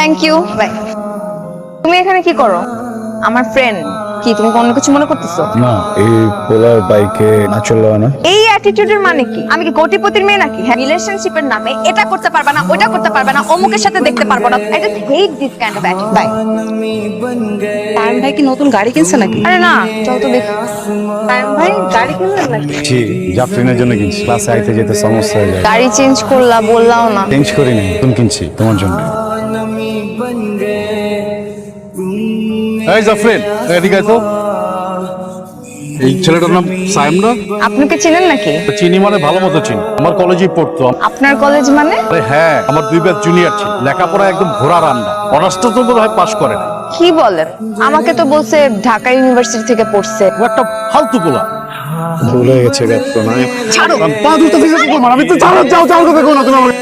Thank you, by. তুমি এখানে কি করো? আমার ফ্রেন্ড। কি তুমি অন্য কিছু মনে করতেছো? না, এই পোলার বাইকে না চললো না। এই অ্যাটিটিউডের মানে কি? আমি কি কোটিপতির মেয়ে নাকি? হ্যাঁ, রিলেশনশিপের নামে এটা করতে পারবে না, ওটা করতে পারবে না, অমুকের সাথে দেখতে পারবো না। I just hate this kind of attitude. Bye. তাইম ভাই কি নতুন গাড়ি কিনছে নাকি? আরে না, চল তো দেখি। তাইম ভাই গাড়ি কিনলেন নাকি? জি, জাফরিনের জন্য কিনছি। ক্লাসে আইতে যেতে সমস্যা হয়ে যায়। গাড়ি চেঞ্জ করলা, বললাও না। চেঞ্জ করিনি, নতুন কিনছি তোমার জন্য। এই জাফরিন, এদিকে আয় তো। এই ছেলেটার নাম সাইম না? আপনাকে চিনেন নাকি? চিনি মানে ভালো মতো চিনি, আমার কলেজেই পড়তো। আপনার কলেজ মানে? আরে হ্যাঁ, আমার 2 ব্যাচ জুনিয়র ছিল। লেখাপড়া একদম ঘোড়া রান্না। অনার্সটা তো বোধহয় পাস করে না। কি বলেন? আমাকে তো বলছে ঢাকা ইউনিভার্সিটি থেকে পড়ছে। ও একটা ফালতু পোলা। ভুল হয়ে গেছে ব্যস্ত না। ছাড়ো, পা দুটো দিকে আমি তো ছাড়ো, যাও যাও, কথা কো না তুমি আমাকে।